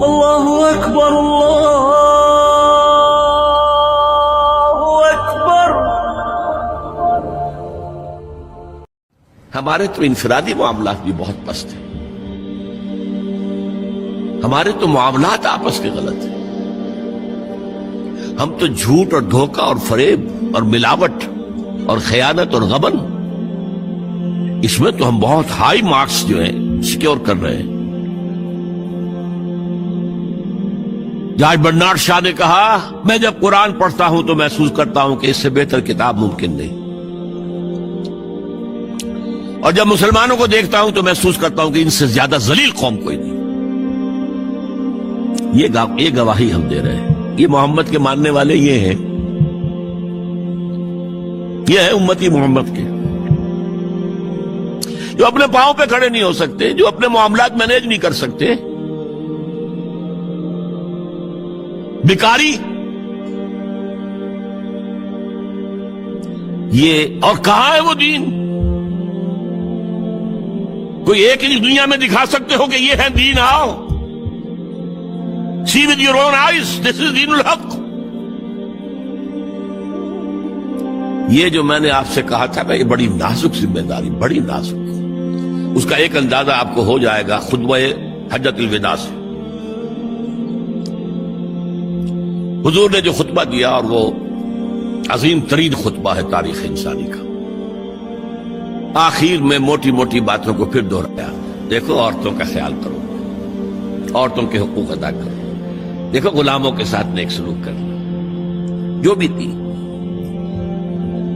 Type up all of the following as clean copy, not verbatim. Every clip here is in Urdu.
اللہ اکبر اللہ اکبر۔ ہمارے تو انفرادی معاملات بھی بہت پست ہیں، ہمارے تو معاملات آپس کے غلط ہیں، ہم تو جھوٹ اور دھوکہ اور فریب اور ملاوٹ اور خیانت اور غبن، اس میں تو ہم بہت ہائی مارکس جو ہیں سیکیور کر رہے ہیں۔ جاج برنارڈ شاہ نے کہا، میں جب قرآن پڑھتا ہوں تو محسوس کرتا ہوں کہ اس سے بہتر کتاب ممکن نہیں، اور جب مسلمانوں کو دیکھتا ہوں تو محسوس کرتا ہوں کہ ان سے زیادہ ذلیل قوم کوئی نہیں۔ یہ گواہی ہم دے رہے ہیں، یہ محمد کے ماننے والے یہ ہیں، یہ ہے امتی محمد کے، جو اپنے پاؤں پہ کھڑے نہیں ہو سکتے، جو اپنے معاملات مینیج نہیں کر سکتے، بیکاری، یہ اور کہاں ہے وہ دین؟ کوئی ایک ہی دنیا میں دکھا سکتے ہو کہ یہ ہے دین؟ آؤ see with your own eyes, this is دین الحق۔ یہ جو میں نے آپ سے کہا تھا نا، یہ بڑی نازک ذمہ داری، بڑی نازک، اس کا ایک اندازہ آپ کو ہو جائے گا خطبہ حجۃ الوداع سے۔ حضور نے جو خطبہ دیا، اور وہ عظیم ترین خطبہ ہے تاریخ انسانی کا، آخر میں موٹی موٹی باتوں کو پھر دہرایا۔ دیکھو عورتوں کا خیال کرو، عورتوں کے حقوق ادا کرو، دیکھو غلاموں کے ساتھ نیک سلوک کرنا، جو بھی تھی۔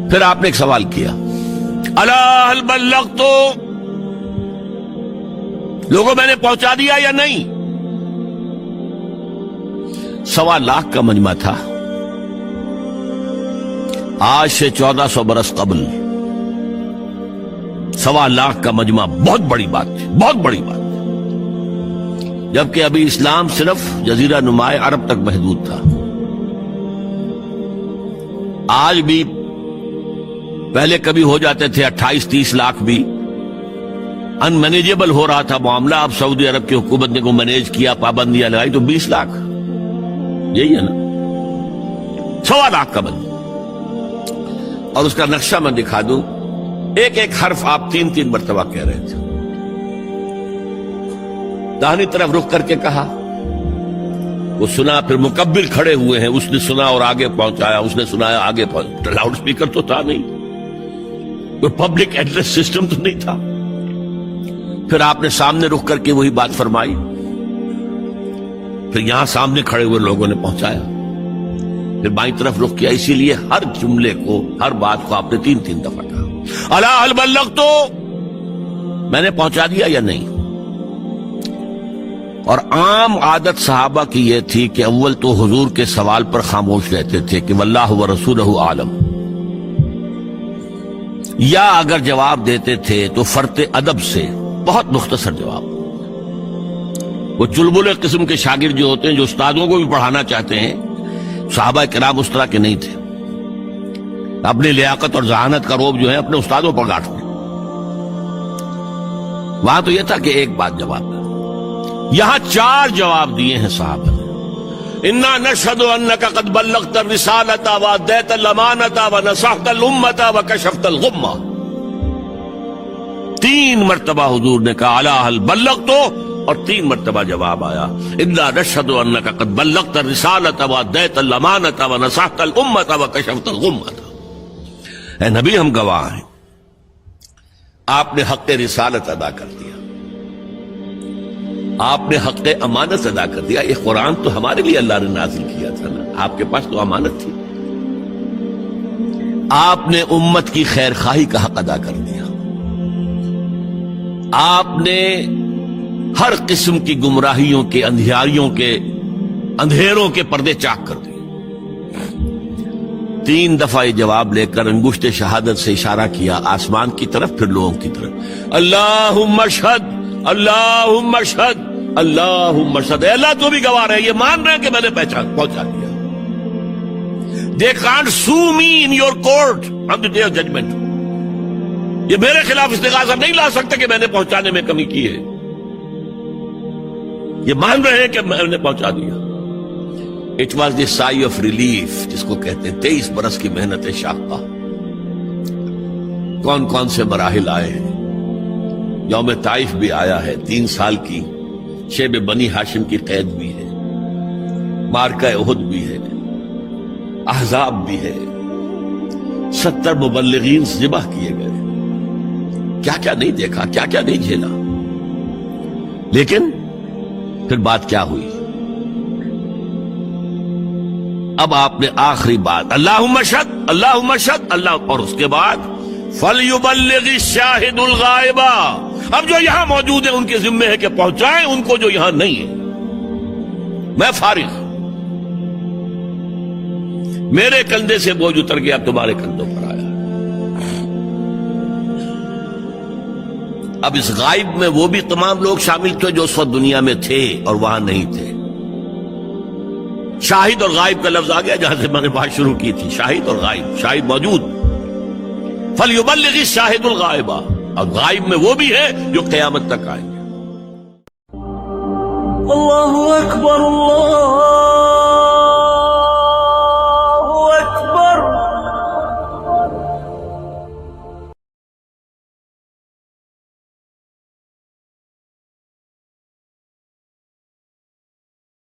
پھر آپ نے ایک سوال کیا، الا هل بلغت، لوگوں میں نے پہنچا دیا یا نہیں؟ 1.25 لاکھ کا مجمع تھا، آج سے 1400 برس قبل 1.25 لاکھ کا مجمع بہت بڑی بات تھی، بہت بڑی بات، جبکہ ابھی اسلام صرف جزیرہ نما عرب تک محدود تھا۔ آج بھی پہلے کبھی ہو جاتے تھے 28-30 لاکھ بھی، ان مینیجیبل ہو رہا تھا معاملہ۔ اب سعودی عرب کی حکومت نے کو مینیج کیا، پابندیاں لگائی تو 20 لاکھ، یہی ہے نا، 1.25 لاکھ کا بند۔ اور اس کا نقشہ میں دکھا دوں، ایک ایک حرف آپ 3 مرتبہ کہہ رہے تھے۔ داہنی طرف رخ کر کے کہا، وہ سنا، پھر مکبر کھڑے ہوئے ہیں، اس نے سنا اور آگے پہنچایا، اس نے سنایا آگے پہنچایا۔ لاؤڈ سپیکر تو تھا نہیں، کوئی پبلک ایڈریس سسٹم تو نہیں تھا۔ پھر آپ نے سامنے رخ کر کے وہی بات فرمائی، پھر یہاں سامنے کھڑے ہوئے لوگوں نے پہنچایا، پھر بائیں طرف رخ کیا۔ اسی لیے ہر جملے کو، ہر بات کو آپ نے 3 دفعہ کہا، الا هل بلغت، میں نے پہنچا دیا یا نہیں؟ اور عام عادت صحابہ کی یہ تھی کہ اول تو حضور کے سوال پر خاموش رہتے تھے کہ واللہ ورسولہ عالم، یا اگر جواب دیتے تھے تو فرط ادب سے بہت مختصر جواب۔ وہ چلبلے قسم کے شاگرد جو ہوتے ہیں، جو استادوں کو بھی پڑھانا چاہتے ہیں، صحابہ کرام اس طرح کے نہیں تھے، اپنی لیاقت اور ذہانت کا روب جو ہے اپنے استادوں پر گاٹتے۔ وہاں تو یہ تھا کہ ایک بات جواب، یہاں 4 جواب دیے ہیں صحابہ نے۔ انا نشهد انك قد بلغت الرسالة واديت الامانة ونصحت الامة وكشفت الغمة۔ 3 مرتبہ حضور نے کہا الا هل بلغت، اور 3 مرتبہ جواب آیا انا نشهد انك قد بلغت الرسالة واديت الامانة ونصحت الامة وكشفت الغمة۔ اے نبی، ہم گواہ ہیں، آپ نے حق رسالت ادا کر دیا، آپ نے حق امانت ادا کر دیا۔ یہ قرآن تو ہمارے لیے اللہ نے نازل کیا تھا نا، آپ کے پاس تو امانت تھی۔ آپ نے امت کی خیر خواہی کا حق ادا کر دیا، آپ نے ہر قسم کی گمراہیوں کے، اندھیاریوں کے، اندھیروں کے پردے چاک کر دیے۔ 3 دفعہ یہ جواب لے کر انگشت شہادت سے اشارہ کیا آسمان کی طرف، پھر لوگوں کی طرف، اللہم اشہد، اللہم اشہد، اللہم اشہد۔ اے اللہ تو بھی گواہ ہے، یہ مان رہے ہیں کہ میں نے پہنچا دیا۔ They can't sue me in your court on the day of judgment۔ یہ میرے خلاف استغاثہ نہیں لا سکتے کہ میں نے پہنچانے میں کمی کی ہے۔ یہ مان رہے ہیں کہ میں نے پہنچا دیا. It was the sigh of relief جس کو کہتے ہیں 23 برس کی محنت شاقہ. کون کون سے مراحل آئے ہیں. یوم طائف بھی آیا ہے, 3 سال کی شیب بنی ہاشم کی قید بھی ہے, مارکہ احد بھی ہے, احزاب بھی ہے, 70 مبلغین ذبح کیے گئے. کیا کیا نہیں دیکھا, کیا کیا نہیں جھیلا. لیکن پھر بات کیا ہوئی؟ اب آپ نے آخری بات اللہم اشہد اللہم اشہد اللہ, اور اس کے بعد فَلْيُبَلِّغِ الشَّاهِدُ الْغَائِبَ. اب جو یہاں موجود ہیں ان کے ذمہ ہے کہ پہنچائیں ان کو جو یہاں نہیں ہے. میں فارغ, میرے کندھے سے بوجھ اتر گیا, اب تمہارے کندھوں پر آیا. اب اس غائب میں وہ بھی تمام لوگ شامل تھے جو اس وقت دنیا میں تھے اور وہاں نہیں تھے. شاہد اور غائب کا لفظ آ گیا جہاں سے میں نے بات شروع کی تھی. شاہد اور غائب, شاہد موجود, فَلْيُبَلِّغِ الشَّاهِدُ الْغَائِبَ, اور غائب میں وہ بھی ہے جو قیامت تک آئیں گے. اللہ اکبر اللہ